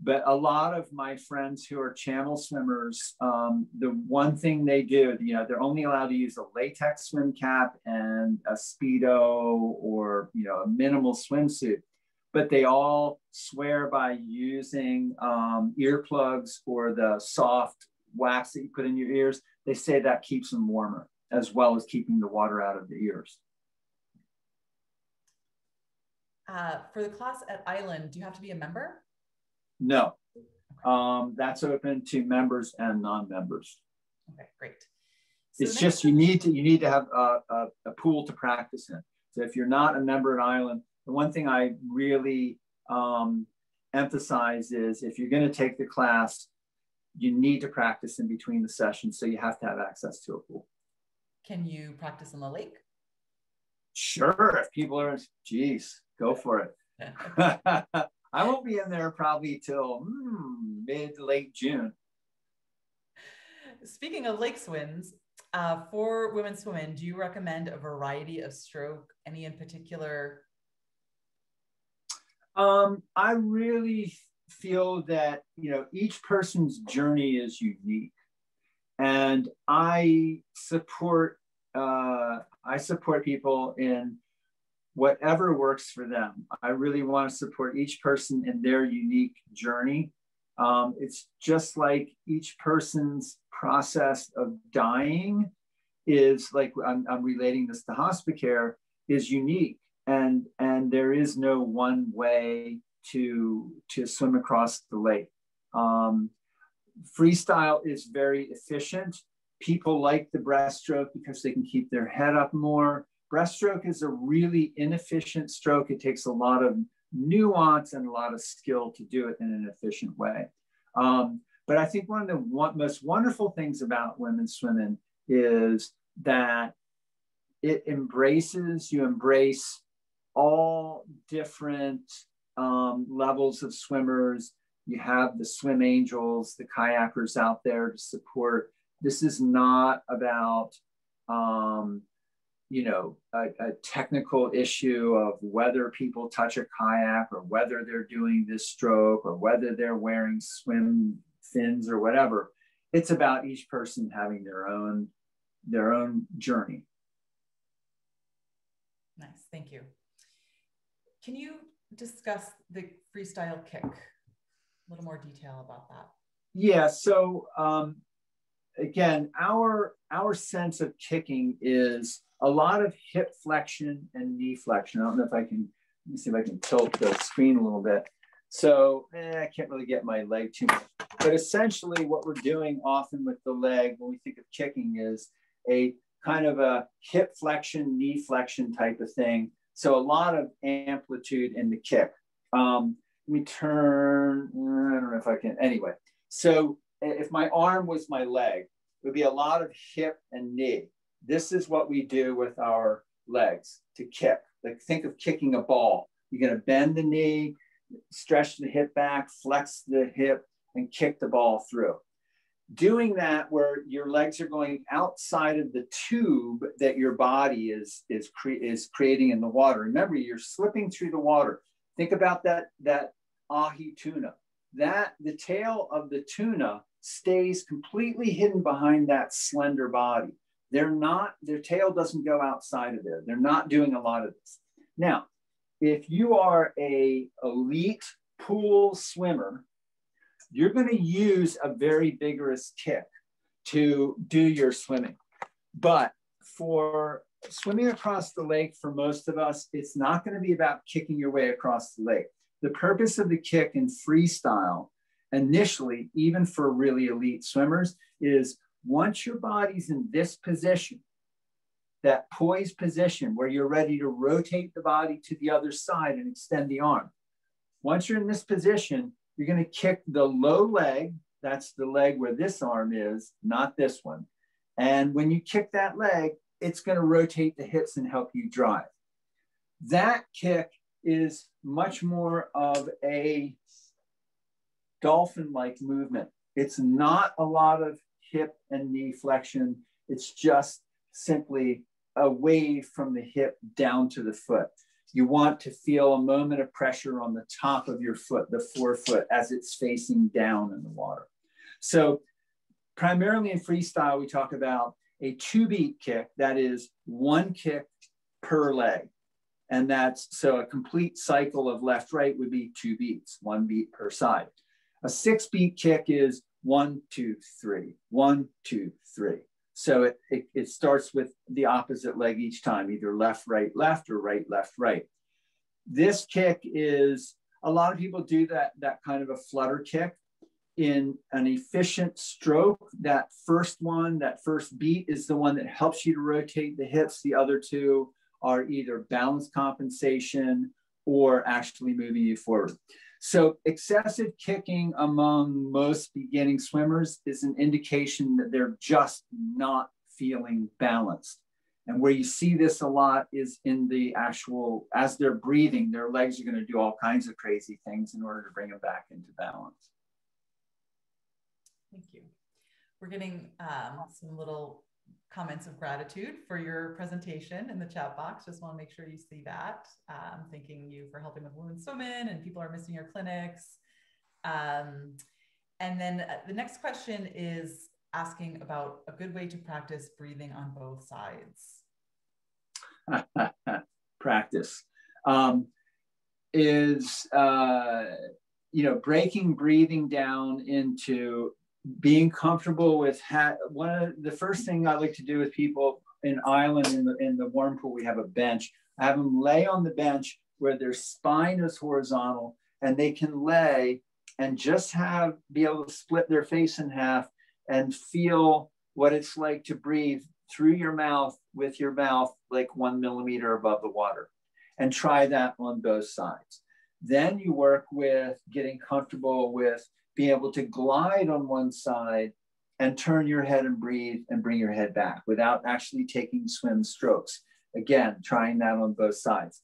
But a lot of my friends who are channel swimmers, the one thing they do, they're only allowed to use a latex swim cap and a Speedo or, a minimal swimsuit. But they all swear by using earplugs or the soft wax that you put in your ears. They say that keeps them warmer. as well as keeping the water out of the ears. For the class at Island, do you have to be a member? No, that's open to members and non-members. Okay, great. So it's just you need to have a pool to practice in. So if you're not a member at Island, the one thing I really emphasize is if you're going to take the class, you need to practice in between the sessions. So you have to have access to a pool. Can you practice in the lake? Sure. If people are, geez, go for it. I won't be in there probably till mid to late June. Speaking of lake swims, for Women Swimmin, do you recommend a variety of stroke? Any in particular? I really feel that, each person's journey is unique, and I support people in whatever works for them. I really want to support each person in their unique journey. It's just like each person's process of dying is like, I'm relating this to Hospicare, is unique. And there is no one way to swim across the lake. Freestyle is very efficient. People like the breaststroke because they can keep their head up more. Breaststroke is a really inefficient stroke. It takes a lot of nuance and a lot of skill to do it in an efficient way. But I think one of the most wonderful things about Women Swimmin is that you embrace all different levels of swimmers. You have the swim angels, the kayakers out there to support. This is not about, a technical issue of whether people touch a kayak or whether they're doing this stroke or whether they're wearing swim fins or whatever. It's about each person having their own journey. Nice, thank you. Can you discuss the freestyle kick? A little more detail about that. Yeah, so again, our sense of kicking is a lot of hip flexion and knee flexion. I don't know if I can, let me see if I can tilt the screen a little bit. So I can't really get my leg too much. But essentially what we're doing often with the leg when we think of kicking is a kind of a hip flexion, knee flexion type of thing. So a lot of amplitude in the kick. Let me turn, I don't know if I can, anyway. So if my arm was my leg, it would be a lot of hip and knee. This is what we do with our legs to kick. Like think of kicking a ball. You're going to bend the knee, stretch the hip back, flex the hip, and kick the ball through. Doing that where your legs are going outside of the tube that your body is creating in the water. Remember, you're slipping through the water. Think about that ahi tuna. The tail of the tuna stays completely hidden behind that slender body. Their tail doesn't go outside of there. They're not doing a lot of this. Now, if you are an elite pool swimmer, you're going to use a very vigorous kick to do your swimming. But for swimming across the lake, for most of us, it's not going to be about kicking your way across the lake. The purpose of the kick in freestyle, initially, even for really elite swimmers, is once your body's in this position, that poised position where you're ready to rotate the body to the other side and extend the arm. Once you're in this position, you're going to kick the low leg. That's the leg where this arm is, not this one. And when you kick that leg, it's going to rotate the hips and help you drive. That kick is much more of a dolphin-like movement. It's not a lot of hip and knee flexion. It's just simply a wave from the hip down to the foot. You want to feel a moment of pressure on the top of your foot, the forefoot, as it's facing down in the water. So primarily in freestyle, we talk about a 2-beat kick. That is one kick per leg. And so a complete cycle of left, right would be 2 beats, 1 beat per side. A 6-beat kick is 1, 2, 3, 1, 2, 3. So it starts with the opposite leg each time, either left, left, or right, left, right. This kick is, a lot of people do that kind of a flutter kick. In an efficient stroke, that first one, that first beat is the one that helps you to rotate the hips. The other two are either balance compensation or actually moving you forward. So excessive kicking among most beginning swimmers is an indication that they're just not feeling balanced. And where you see this a lot is in the actual, as they're breathing, their legs are going to do all kinds of crazy things in order to bring them back into balance. Thank you. We're getting some little comments of gratitude for your presentation in the chat box. Just want to make sure you see that. Thanking you for helping with Women Swimmin, and people are missing your clinics. And then the next question is asking about a good way to practice breathing on both sides. Practice is, breaking breathing down into being comfortable with one of the first thing I like to do with people in Ireland in the warm pool, we have a bench. I have them lay on the bench where their spine is horizontal, and they can lay and just be able to split their face in half and feel what it's like to breathe through your mouth with your mouth like 1 millimeter above the water, and try that on both sides. Then you work with getting comfortable with being able to glide on one side and turn your head and breathe and bring your head back without actually taking swim strokes. Again, trying that on both sides.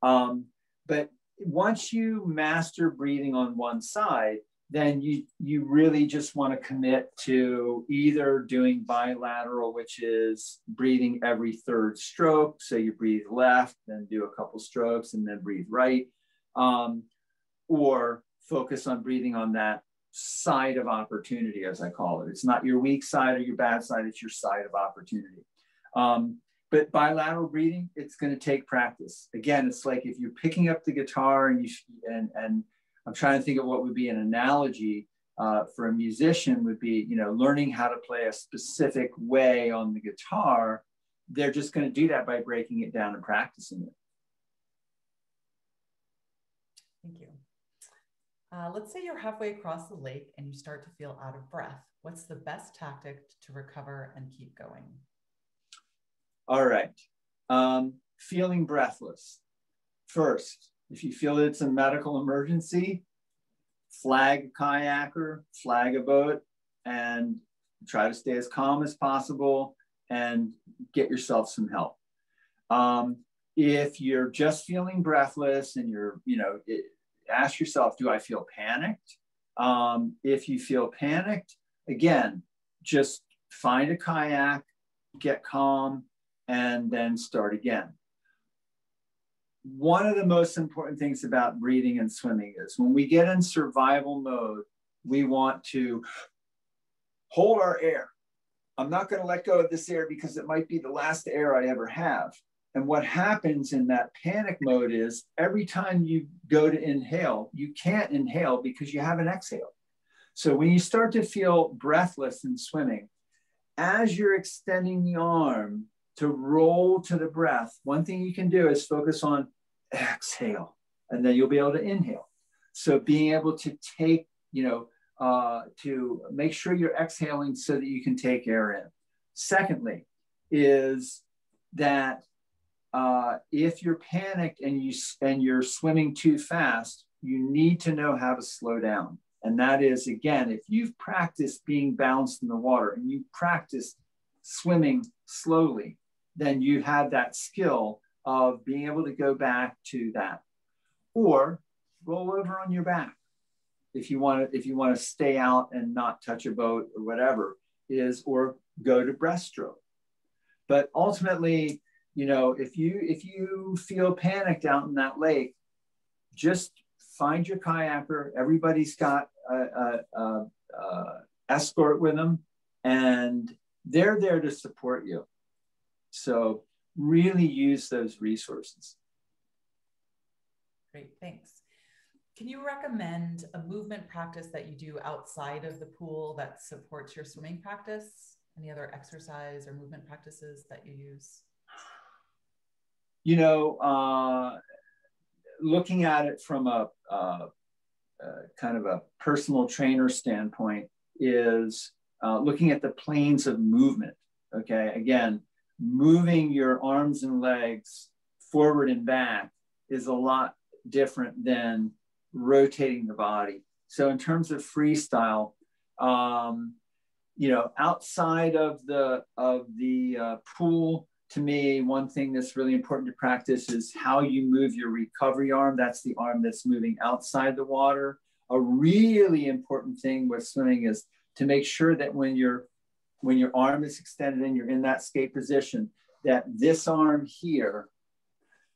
But once you master breathing on one side, then you really just want to commit to either doing bilateral, which is breathing every third stroke. So you breathe left, then do a couple strokes, and then breathe right. Or focus on breathing on that side of opportunity, as I call it. It's not your weak side or your bad side, it's your side of opportunity. But bilateral breathing, it's going to take practice. Again, it's like if you're picking up the guitar and I'm trying to think of what would be an analogy for a musician would be, learning how to play a specific way on the guitar. They're just going to do that by breaking it down and practicing it. Thank you. Let's say you're halfway across the lake and you start to feel out of breath. What's the best tactic to recover and keep going? All right. Feeling breathless. First, if you feel that it's a medical emergency, flag a kayaker, flag a boat, and try to stay as calm as possible and get yourself some help. If you're just feeling breathless and ask yourself, do I feel panicked? If you feel panicked, again, just find a kayak, get calm, and then start again. One of the most important things about breathing and swimming is when we get in survival mode, we want to hold our air. I'm not going to let go of this air because it might be the last air I ever have. And what happens in that panic mode is every time you go to inhale, you can't inhale because you haven't exhaled. So when you start to feel breathless in swimming, as you're extending the arm to roll to the breath, one thing you can do is focus on exhale, and then you'll be able to inhale. So being able to take, to make sure you're exhaling so that you can take air in. Secondly, is that if you're panicked and you're swimming too fast, you need to know how to slow down. And that is, again, if you've practiced being balanced in the water and you practice swimming slowly, then you have that skill of being able to go back to that. Or roll over on your back if you want to stay out and not touch a boat or whatever, or go to breaststroke. But ultimately, if you feel panicked out in that lake, just find your kayaker. Everybody's got a escort with them, and they're there to support you. So really use those resources. Great, thanks. Can you recommend a movement practice that you do outside of the pool that supports your swimming practice? Any other exercise or movement practices that you use? You know, looking at it from a kind of a personal trainer standpoint is looking at the planes of movement. Okay, again, moving your arms and legs forward and back is a lot different than rotating the body. So in terms of freestyle, you know, outside of the pool, to me, one thing that's really important to practice is how you move your recovery arm. That's the arm that's moving outside the water. A really important thing with swimming is to make sure that when your arm is extended and you're in that skate position, that this arm here,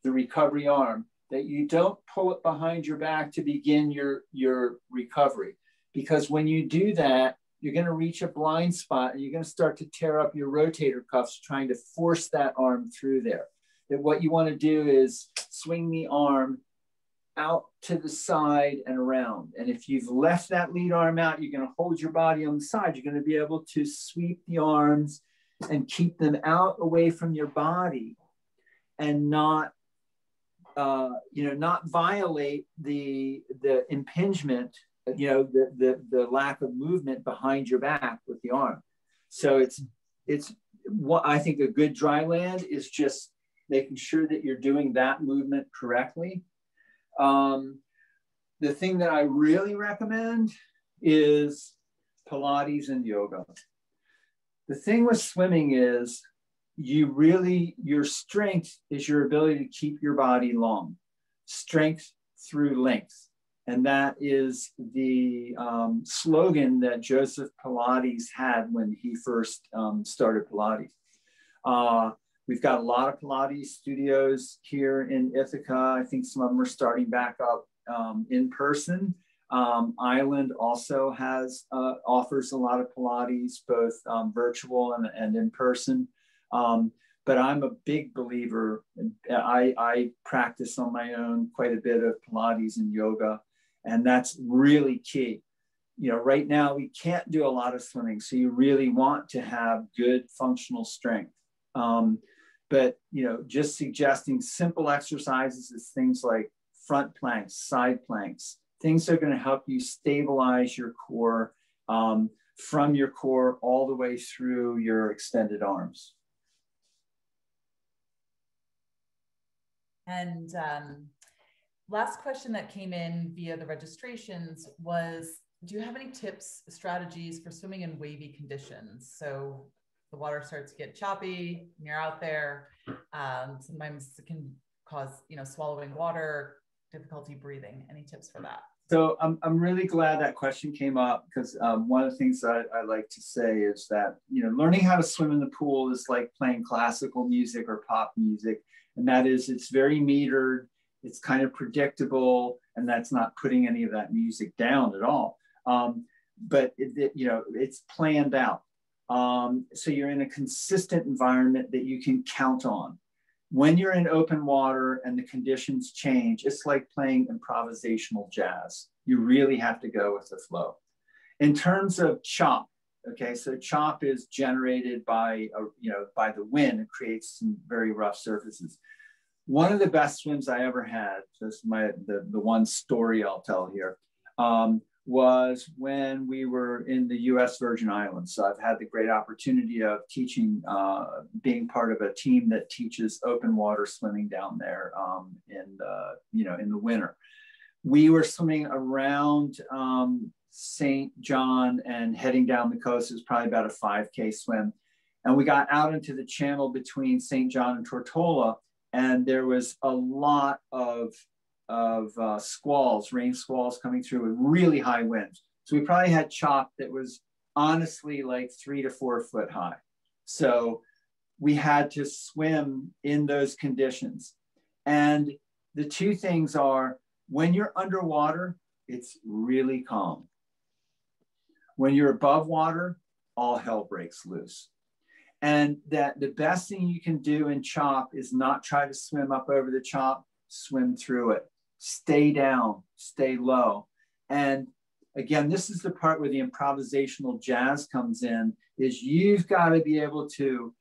the recovery arm, that you don't pull it behind your back to begin your recovery. Because when you do that, you're going to reach a blind spot and you're going to start to tear up your rotator cuffs trying to force that arm through there. That what you want to do is swing the arm out to the side and around. And if you've left that lead arm out, you're going to hold your body on the side. You're going to be able to sweep the arms and keep them out away from your body and not, you know, not violate the impingement, you know, the lack of movement behind your back with the arm. So it's what I think a good dry land is just making sure that you're doing that movement correctly. The thing that I really recommend is Pilates and yoga. The thing with swimming is your strength is your ability to keep your body long, strength through length. And that is the slogan that Joseph Pilates had when he first started Pilates. We've got a lot of Pilates studios here in Ithaca. I think some of them are starting back up in person. Island also offers a lot of Pilates, both virtual and in person. But I'm a big believer. I practice on my own quite a bit of Pilates and yoga, and that's really key. You know, right now we can't do a lot of swimming, so you really want to have good functional strength. But, you know, just suggesting simple exercises is things like front planks, side planks, things that are going to help you stabilize your core from your core all the way through your extended arms. And last question that came in via the registrations was, do you have any tips, strategies for swimming in wavy conditions? So the water starts to get choppy and you're out there. Sometimes it can cause, you know, swallowing water, difficulty breathing. Any tips for that? So I'm really glad that question came up, because one of the things that I like to say is that, you know, learning how to swim in the pool is like playing classical music or pop music. And that is, it's very metered, it's kind of predictable, and that's not putting any of that music down at all. But you know, it's planned out. So you're in a consistent environment that you can count on. When you're in open water and the conditions change, it's like playing improvisational jazz. You really have to go with the flow. In terms of chop, okay, so chop is generated by, by the wind. It creates some very rough surfaces. One of the best swims I ever had, just the one story I'll tell here, was when we were in the US Virgin Islands. So I've had the great opportunity of teaching, being part of a team that teaches open water swimming down there in the winter. We were swimming around St. John and heading down the coast. It was probably about a 5K swim. And we got out into the channel between St. John and Tortola, and there was a lot of squalls, rain squalls coming through with really high winds. So we probably had chop that was honestly like 3 to 4 foot high. So we had to swim in those conditions. And the two things are, when you're underwater, it's really calm. When you're above water, all hell breaks loose. And that the best thing you can do in chop is not try to swim up over the chop, swim through it. Stay down, stay low. And again, this is the part where the improvisational jazz comes in, is you've got to be able to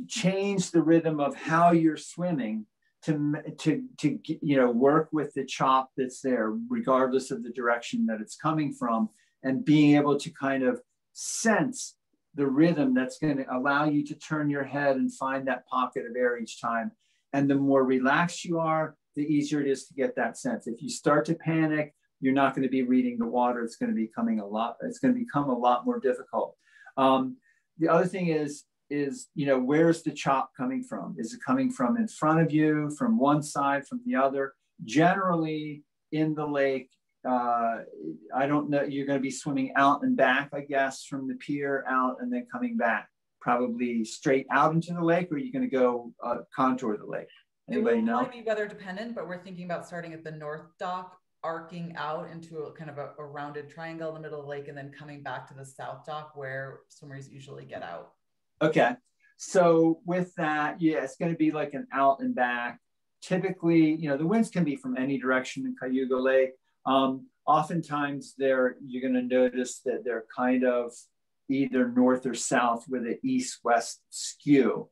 change the rhythm of how you're swimming to work with the chop that's there, regardless of the direction that it's coming from, and being able to kind of sense the rhythm that's going to allow you to turn your head and find that pocket of air each time. And the more relaxed you are, the easier it is to get that sense. If you start to panic, you're not going to be reading the water. It's going to become a lot more difficult. The other thing is, where's the chop coming from? Is it coming from in front of you, from one side, from the other? Generally in the lake, I don't know, you're going to be swimming out and back, I guess, from the pier out and then coming back, probably straight out into the lake, or are you going to go contour the lake? Anybody know? It might be weather dependent, but we're thinking about starting at the north dock, arcing out into a kind of a rounded triangle in the middle of the lake, and then coming back to the south dock where swimmers usually get out. Okay. So with that, yeah, it's going to be like an out and back. Typically, the winds can be from any direction in Cayuga Lake. Oftentimes you're going to notice that they're kind of either north or south with an east-west skew.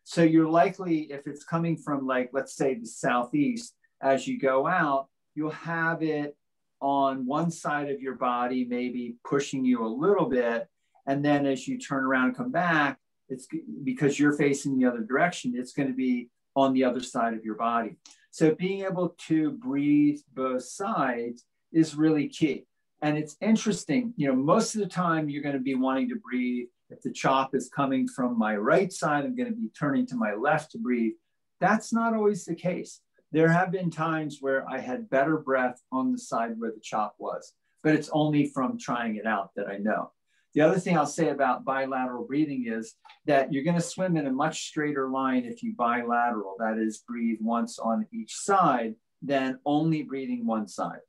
So you're likely, if it's coming from, like, let's say the southeast, as you go out, you'll have it on one side of your body, maybe pushing you a little bit. And then as you turn around and come back, it's because you're facing the other direction, it's going to be on the other side of your body. So being able to breathe both sides is really key. And it's interesting, most of the time you're going to be wanting to breathe. If the chop is coming from my right side, I'm going to be turning to my left to breathe. That's not always the case. There have been times where I had better breath on the side where the chop was, but it's only from trying it out that I know. The other thing I'll say about bilateral breathing is that you're going to swim in a much straighter line if you bilateral, that is, breathe once on each side, than only breathing one side.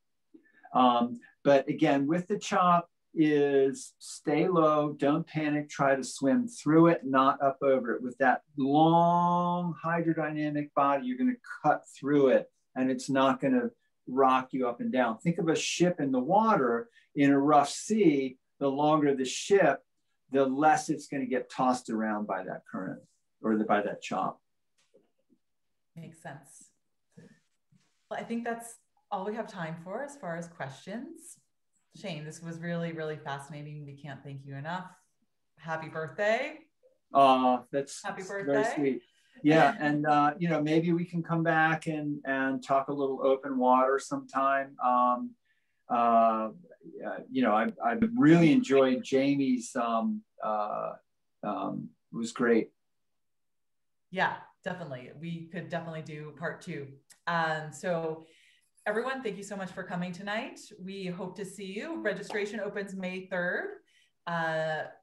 But again, with the chop is stay low, don't panic, try to swim through it, not up over it. With that long hydrodynamic body, you're going to cut through it and it's not going to rock you up and down. Think of a ship in the water in a rough sea. The longer the ship, the less it's going to get tossed around by that current or by that chop. Makes sense. Well, I think that's all we have time for as far as questions. Shane, this was really, really fascinating. We can't thank you enough. Happy birthday. That's happy birthday. Very sweet. Yeah. And, maybe we can come back and talk a little open water sometime. I've really enjoyed Jamie's, it was great. Yeah, definitely. We could definitely do part 2. So everyone, thank you so much for coming tonight. We hope to see you. Registration opens May 3rd.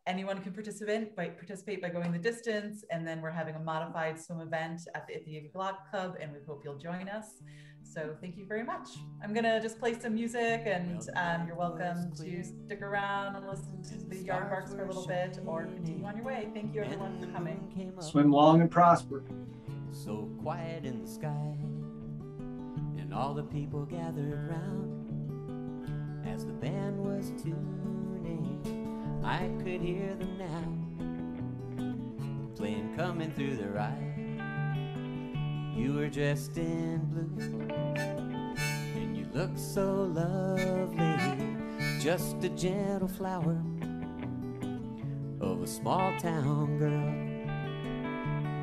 Anyone can participate by going the distance, and then we're having a modified swim event at the Cayuga Lake Club, and we hope you'll join us. So thank you very much. I'm gonna just play some music, and you're welcome to stick around and listen to the yard barks for a little bit, or continue on your way. Thank you everyone for coming. Swim long and prosper. So quiet in the sky, and all the people gathered round as the band was tuning. I could hear them now, playing Coming Through the Ride. You were dressed in blue, and you looked so lovely, just a gentle flower of a small town girl.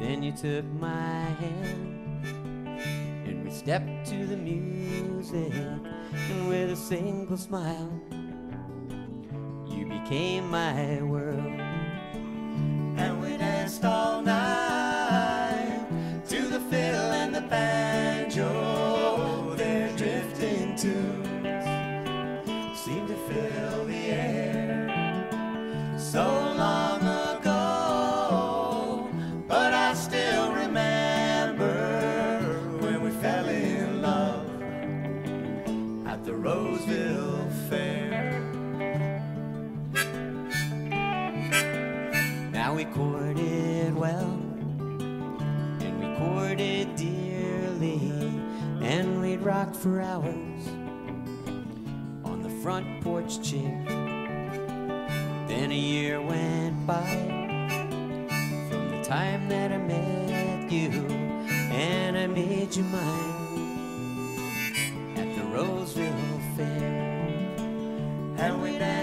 Then you took my hand, and we stepped to the music, and with a single smile, you became my world. And we danced all night to the fiddle and the banjo. Their drifting tunes seemed to fill the air so long ago, but I still remember when we fell in love at the Roseville Fair. Now we courted well, and we courted dearly, and we'd rock for hours on the front porch chair. Then a year went by from the time that I met you, and I made you mine at the Roseville Fair. And we danced